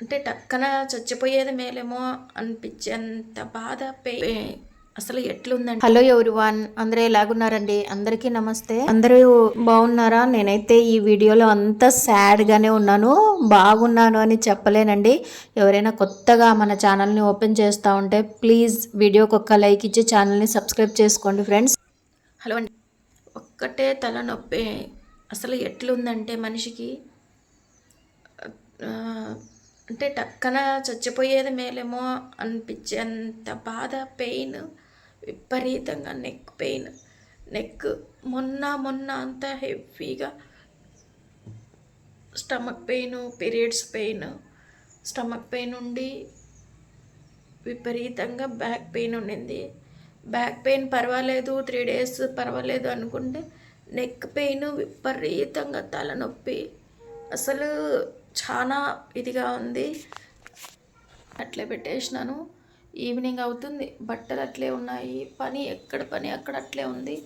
అంటే టక్కన చచ్చిపోయేది మేలేమో అనిపించేంత బాధ అసలు ఎట్లుందండి. హలో ఎవ్రీవన్, అందరూ ఎలాగున్నారండి? అందరికీ నమస్తే. అందరూ బాగున్నారా? నేనైతే ఈ వీడియోలో అంతా సాడ్ గానే ఉన్నాను, బాగున్నాను అని చెప్పలేనండి. ఎవరైనా కొత్తగా మన ఛానల్ని ఓపెన్ చేస్తూ ఉంటే ప్లీజ్ వీడియోకి ఒక్క లైక్ ఇచ్చి ఛానల్ని సబ్స్క్రైబ్ చేసుకోండి ఫ్రెండ్స్. హలో అండి. ఒక్కటే తలనొప్పి. అసలు ఎట్లుందంటే మనిషికి అంటే టక్కన చచ్చిపోయేది మేలేమో అనిపించేంత బాధ, పెయిన్, విపరీతంగా నెక్ పెయిన్. మొన్న అంతా హెవీగా stomach pain, periods pain, stomach pain ఉండి విపరీతంగా బ్యాక్ పెయిన్ ఉండింది. బ్యాక్ పెయిన్ పర్వాలేదు, 3 days పర్వాలేదు అనుకుంటే నెక్ పెయిన్ విపరీతంగా, తలనొప్పి అసలు చాలా ఇదిగా ఉంది. అట్లే పెట్టేసినాను. ఈవినింగ్ అవుతుంది, బట్టలు అట్లే ఉన్నాయి, ఎక్కడ పని అక్కడ అట్లే ఉంది.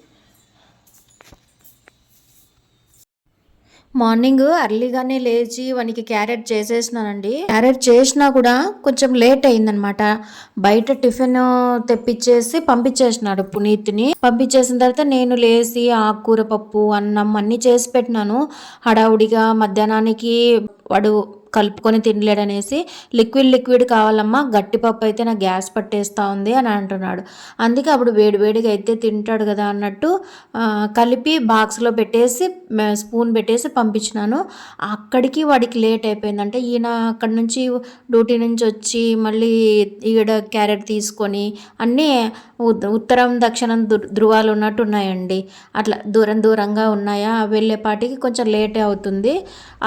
మార్నింగ్ అర్లీగానే లేచి వానికి క్యారెట్ చేసేసినానండి. క్యారెట్ చేసినా కూడా కొంచెం లేట్ అయిందనమాట. బయట టిఫిన్ తెప్పించేసి పంపించేసినాడు పునీత్ని. పంపించేసిన తర్వాత నేను లేచి ఆకుకూర పప్పు, అన్నం అన్నీ చేసి పెట్టినాను. హడావుడిగా మధ్యాహ్నానికి వాడు కలుపుకొని తినలేడనేసి లిక్విడ్ కావాలమ్మా, గట్టిపప్పు అయితే నా గ్యాస్ పట్టేస్తూ ఉంది అని అంటున్నాడు. అందుకే అప్పుడు వేడివేడిగా అయితే తింటాడు కదా అన్నట్టు కలిపి బాక్స్లో పెట్టేసి స్పూన్ పెట్టేసి పంపించినాను. అక్కడికి వాడికి లేట్ అయిపోయింది. అంటే ఈయన అక్కడి నుంచి డ్యూటీ నుంచి వచ్చి మళ్ళీ ఈడ క్యారెట్ తీసుకొని అన్నీ ఉత్తరం దక్షిణం ధృవాలు ఉన్నట్టు ఉన్నాయండి. అట్లా దూరంగా ఉన్నాయా, వెళ్ళేపాటికి కొంచెం లేటే అవుతుంది.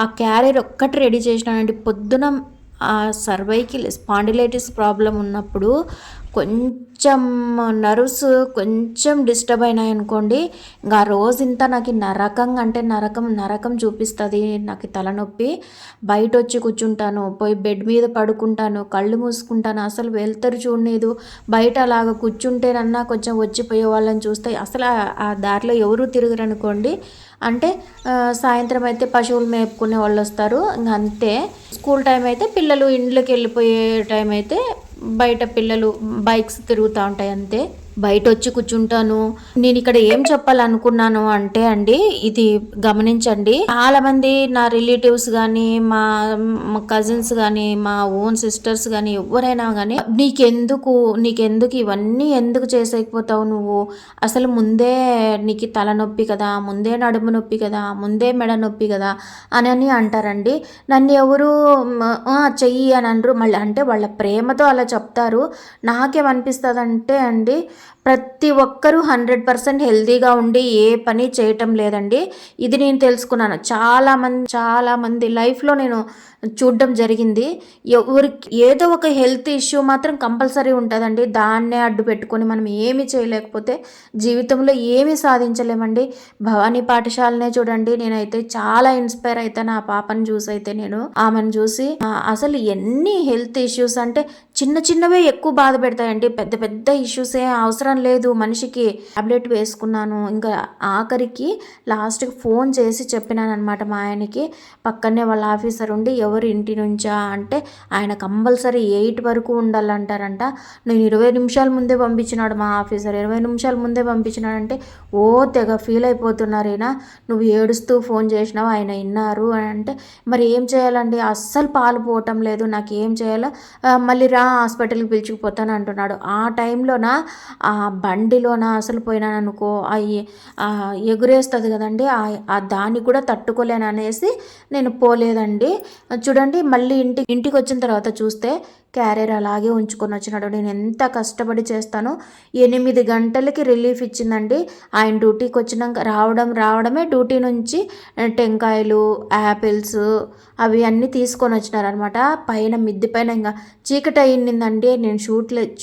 ఆ క్యారియర్ ఒక్కటి రెడీ చేసినానండి. పొద్దున సర్వైకల్ స్పాండిలైటిస్ ప్రాబ్లం ఉన్నప్పుడు కొంచెం నర్వ్స్ కొంచెం డిస్టర్బ్ అయినాయి అనుకోండి, ఇంకా ఆ రోజంతా నాకు నరకంగా అంటే నరకం చూపిస్తుంది. నాకు తలనొప్పి. బయట వచ్చి కూర్చుంటాను, పోయి బెడ్ మీద పడుకుంటాను, కళ్ళు మూసుకుంటాను, అసలు వెళ్తారు చూడలేదు. బయట అలాగ కూర్చుంటేనన్నా కొంచెం వచ్చిపోయే వాళ్ళని చూస్తే అసలు ఆ దారిలో ఎవరు తిరగరు అనుకోండి. అంటే సాయంత్రం అయితే పశువులు మేపుకునే వాళ్ళు వస్తారు, ఇంకా అంతే. స్కూల్ టైం అయితే పిల్లలు ఇండ్లకి వెళ్ళిపోయే టైం అయితే బయట పిల్లలు బైక్స్ తిరుగుతూ ఉంటాయి, అంతే. బయట వచ్చి కూర్చుంటాను. నేను ఇక్కడ ఏం చెప్పాలనుకున్నాను అంటే అండి, ఇది గమనించండి. చాలా మంది నా రిలేటివ్స్ కానీ, మా కజిన్స్ కానీ, మా ఓన్ సిస్టర్స్ కానీ, ఎవరైనా కానీ నీకెందుకు ఇవన్నీ ఎందుకు చేసేకపోతావు నువ్వు, అసలు ముందే నీకు తలనొప్పి కదా, ముందే నడుము నొప్పి కదా, ముందే మెడ నొప్పి కదా అని అంటారండి. నన్ను ఎవరు చెయ్యి అని అనరు. మళ్ళీ అంటే వాళ్ళ ప్రేమతో అలా చెప్తారు. నాకేమనిపిస్తుంది అంటే అండి, ప్రతి ఒక్కరూ 100% హెల్తీగా ఉండి ఏ పని చేయటం లేదండి. ఇది నేను తెలుసుకున్నాను. చాలామంది లైఫ్లో నేను చూడడం జరిగింది. ఎవరికి ఏదో ఒక హెల్త్ ఇష్యూ మాత్రం కంపల్సరీ ఉంటుందండి. దాన్నే అడ్డు పెట్టుకొని మనం ఏమి చేయలేకపోతే జీవితంలో ఏమీ సాధించలేమండి. భవానీ పాఠశాలనే చూడండి, నేనైతే చాలా ఇన్స్పైర్ అవుతాను ఆ పాపను చూసి. అయితే నేను ఆమెను చూసి అసలు ఎన్ని హెల్త్ ఇష్యూస్ అంటే చిన్నవే ఎక్కువ బాధ పెడతాయండి. పెద్ద ఇష్యూసే అవసరం లేదు మనిషికి. టాబ్లెట్ వేసుకున్నాను. ఇంకా ఆఖరికి లాస్ట్కి ఫోన్ చేసి చెప్పినాను అనమాట మా ఆయనకి. పక్కనే వాళ్ళ ఆఫీసర్ ఉండి, ఎవరు ఇంటి నుంచా అంటే ఆయన కంపల్సరీ 8 వరకు ఉండాలంటారంట. నేను 20 నిమిషాల ముందే పంపించినాడు మా ఆఫీసర్. 20 నిమిషాల ముందే పంపించినాడంటే తెగ ఫీల్ అయిపోతున్నారు. ఈయన నువ్వు ఏడుస్తూ ఫోన్ చేసినావు, ఆయన విన్నారు అని అంటే మరి ఏం చేయాలండి, అస్సలు పాలు పోవటం లేదు. నాకు ఏం చేయాలో, మళ్ళీ రా హాస్పిటల్కి పిలుచుకుపోతాను అంటున్నాడు. ఆ టైంలోన ఆ బండిలోన అసలు పోయినాను అనుకో, ఎగురేస్తుంది కదండి, దాన్ని కూడా తట్టుకోలేను అనేసి నేను పోలేదండి. చూడండి, మళ్ళీ ఇంటికి వచ్చిన తర్వాత చూస్తే క్యారియర్ అలాగే ఉంచుకొని వచ్చినాడు. నేను ఎంత కష్టపడి చేస్తానో. 8 గంటలకి రిలీఫ్ ఇచ్చిందండి. ఆయన డ్యూటీకి వచ్చినాక రావడమే డ్యూటీ నుంచి టెంకాయలు, యాపిల్స్ అవి అన్నీ తీసుకొని వచ్చినారనమాట. పైన మిద్ది పైన ఇంకా చీకటి అయిందండి. నేను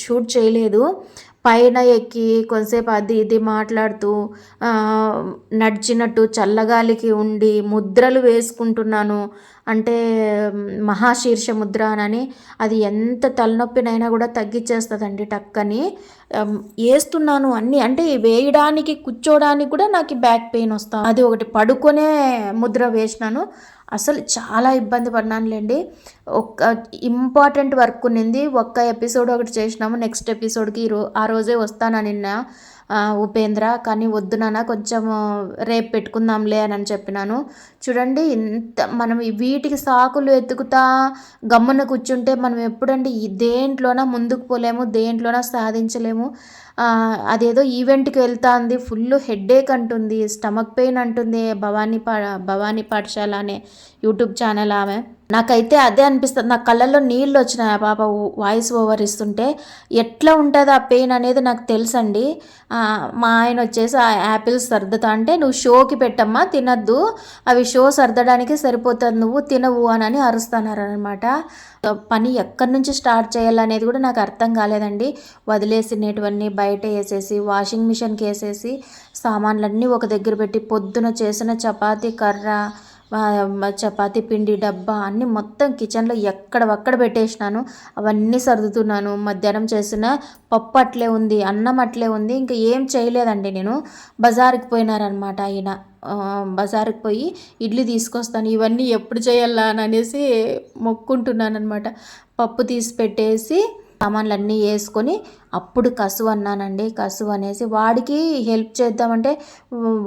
షూట్ చేయలేదు. పైన ఎక్కి కొంతసేపు అది ఇది మాట్లాడుతూ నడిచినట్టు చల్లగాలికి ఉండి ముద్రలు వేసుకుంటున్నాను. అంటే మహాశీర్ష ముద్ర అని, అది ఎంత తలనొప్పినైనా కూడా తగ్గించేస్తుందండి టక్కని. వేస్తున్నాను అన్నీ. అంటే వేయడానికి కూర్చోడానికి కూడా నాకు బ్యాక్ పెయిన్ వస్తుంది. అది ఒకటి పడుకొనే ముద్ర వేసినాను. అసలు చాలా ఇబ్బంది పడినానులేండి. ఒక్క ఇంపార్టెంట్ వర్క్ ఉన్నింది. ఒక్క ఎపిసోడ్ ఒకటి చేసినాము. నెక్స్ట్ ఎపిసోడ్కి ఆ రోజే వస్తానని నిన్న ఉపేంద్ర, కానీ వద్దు నాన్న కొంచెం రేపు పెట్టుకుందాంలే అని చెప్పినాను. చూడండి ఇంత మనం వీటికి సాకులు వెతుకుతా గమ్మున కూర్చుంటే మనం ఎప్పుడండి దేంట్లోనా ముందుకు పోలేము, దేంట్లోనా సాధించలేము. అదేదో ఈవెంట్కి వెళ్తా అంది, ఫుల్ హెడేక్ అంటుంది, స్టమక్ పెయిన్ అంటుంది. భవానీ పాఠశాల అనే యూట్యూబ్ ఛానల్ ఆమె. నాకైతే అదే అనిపిస్తుంది, నా కళ్ళల్లో నీళ్ళు వచ్చినాయి ఆ పాప వాయిస్ ఓవర్ ఇస్తుంటే. ఎట్లా ఉంటుంది ఆ పెయిన్ అనేది నాకు తెలుసండి. మా ఆయన వచ్చేసి ఆ యాపిల్స్ సర్దుతా అంటే, నువ్వు షోకి పెట్టమ్మా తినద్దు, అవి షో సర్దడానికి సరిపోతుంది, నువ్వు తినవు అని అరుస్తున్నారనమాట. పని ఎక్కడి నుంచి స్టార్ట్ చేయాలనేది కూడా నాకు అర్థం కాలేదండి. వదిలేసినటువన్నీ బయట వేసేసి వాషింగ్ మిషన్కి వేసేసి సామాన్లన్నీ ఒక దగ్గర పెట్టి పొద్దున చేసిన చపాతీ కర్ర, చపాతీ పిండి డబ్బా అన్నీ మొత్తం కిచెన్లో ఎక్కడవక్కడ పెట్టేసినాను. అవన్నీ సర్దుతున్నాను. మధ్యాహ్నం చేసిన పప్పు అట్లే ఉంది, అన్నం అట్లే ఉంది. ఇంకా ఏం చేయలేదండి నేను. బజారుకి పోయినారనమాట ఆయన. బజారుకి పోయి ఇడ్లీ తీసుకొస్తాను, ఇవన్నీ ఎప్పుడు చేయాలా అని అనేసి మొక్కుంటున్నాను అనమాట. పప్పు తీసి పెట్టేసి సామాన్లు అన్నీ వేసుకొని అప్పుడు కసువు అన్నానండి. కసువు అనేసి వాడికి హెల్ప్ చేద్దామంటే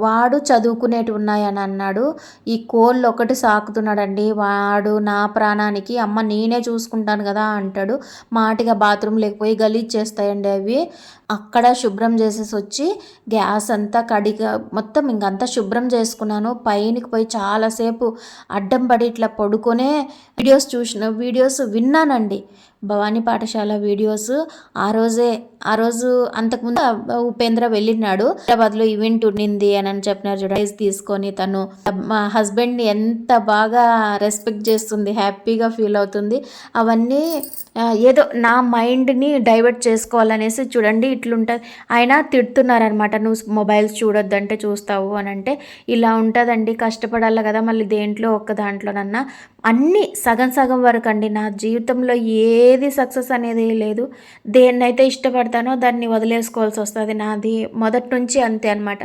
వాడు చదువుకునేటివి ఉన్నాయని అన్నాడు. ఈ కోళ్ళు ఒకటి సాకుతున్నాడండి వాడు. నా ప్రాణానికి అమ్మ నేనే చూసుకుంటాను కదా అంటాడు. మాటిగా బాత్రూమ్ లేకపోయి గలీజ్ చేస్తాయండి అవి. అక్కడ శుభ్రం చేసేసి వచ్చి గ్యాస్ అంతా కడిగా మొత్తం ఇంకంతా శుభ్రం చేసుకున్నాను. పైనకి పోయి చాలాసేపు అడ్డం పడి ఇట్లా పడుకొనే వీడియోస్ విన్నానండి. భవానీ పాఠశాల వీడియోస్ ఆ రోజు అంతకుముందు ఉపేంద్ర వెళ్ళినాడు. హైదరాబాద్లో ఈవెంట్ ఉండింది అని చెప్పినారు. చూడండి తీసుకొని తను మా హస్బెండ్ని ఎంత బాగా రెస్పెక్ట్ చేస్తుంది, హ్యాపీగా ఫీల్ అవుతుంది. అవన్నీ ఏదో నా మైండ్ని డైవర్ట్ చేసుకోవాలనేసి చూడండి ఇట్లుంటుంది. ఆయన తిడుతున్నారనమాట, నువ్వు మొబైల్స్ చూడొద్దంటే చూస్తావు అని అంటే. ఇలా ఉంటుందండి, కష్టపడాలి కదా మళ్ళీ దేంట్లో ఒక్క దాంట్లోనన్నా. అన్నీ సగం సగం వరకు అండి. నా జీవితంలో ఏది సక్సెస్ అనేది లేదు. దేన్నైతే ఇష్టపడతానో దాన్ని వదిలేసుకోవాల్సి వస్తుంది. నాది మొదటి నుంచి అంతే అనమాట.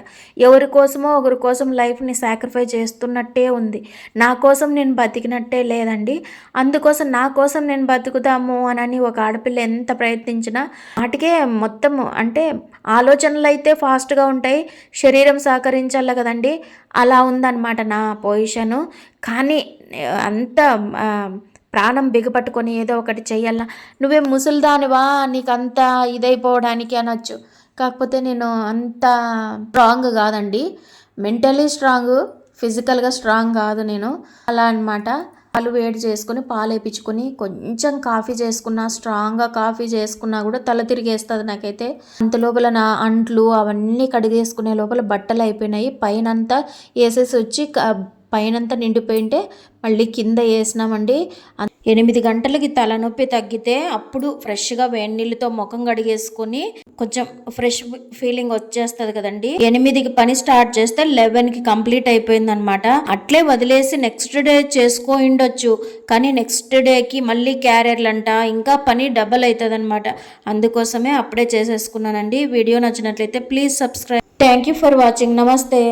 ఎవరి కోసమో ఒకరి కోసం లైఫ్ని సాక్రిఫై చేస్తున్నట్టే ఉంది. నా కోసం నేను బతికినట్టే లేదండి. అందుకోసం నా కోసం నేను బతుకుతాము అని ఒక ఆడపిల్ల ఎంత ప్రయత్నించినా వాటికే మొత్తం అంటే ఆలోచనలు అయితే ఫాస్ట్గా ఉంటాయి, శరీరం సహకరించాలి కదండి. అలా ఉందన్నమాట నా పొజిషను. కానీ అంత ప్రాణం బిగపట్టుకొని ఏదో ఒకటి చెయ్యాలా, నువ్వే ముసలిదానివా నీకంత ఇదైపోవడానికి అనొచ్చు. కాకపోతే నేను అంత స్ట్రాంగ్ కాదండి. మెంటలీ స్ట్రాంగ్, ఫిజికల్గా స్ట్రాంగ్ కాదు నేను. అలా అనమాట. పాలు వేడి చేసుకొని పాలు వేయించుకొని కొంచెం కాఫీ చేసుకున్నా, స్ట్రాంగ్గా కాఫీ చేసుకున్నా కూడా తల తిరిగేస్తుంది నాకైతే. అంత లోపల నా అంట్లు అవన్నీ కడిగేసుకునే లోపల బట్టలు అయిపోయినాయి. పైనంతా వేసేసి వచ్చి పైనంతా నిండిపోయింటే మళ్ళీ కింద వేసినామండి. 8 గంటలకి తలనొప్పి తగ్గితే అప్పుడు ఫ్రెష్గా వేడి నీళ్ళతో ముఖం కడిగేసుకొని కొంచెం ఫ్రెష్ ఫీలింగ్ వచ్చేస్తుంది కదండి. 8కి పని స్టార్ట్ చేస్తే 11కి కంప్లీట్ అయిపోయింది అనమాట. అట్లే వదిలేసి నెక్స్ట్ డే చేసుకోండొచ్చు, కానీ నెక్స్ట్ డేకి మళ్ళీ క్యారియర్లంట, ఇంకా పని డబల్ అవుతుంది అనమాట. అందుకోసమే అప్పుడే చేసేసుకున్నానండి. వీడియో నచ్చినట్లయితే please subscribe. Thank you for watching. నమస్తే.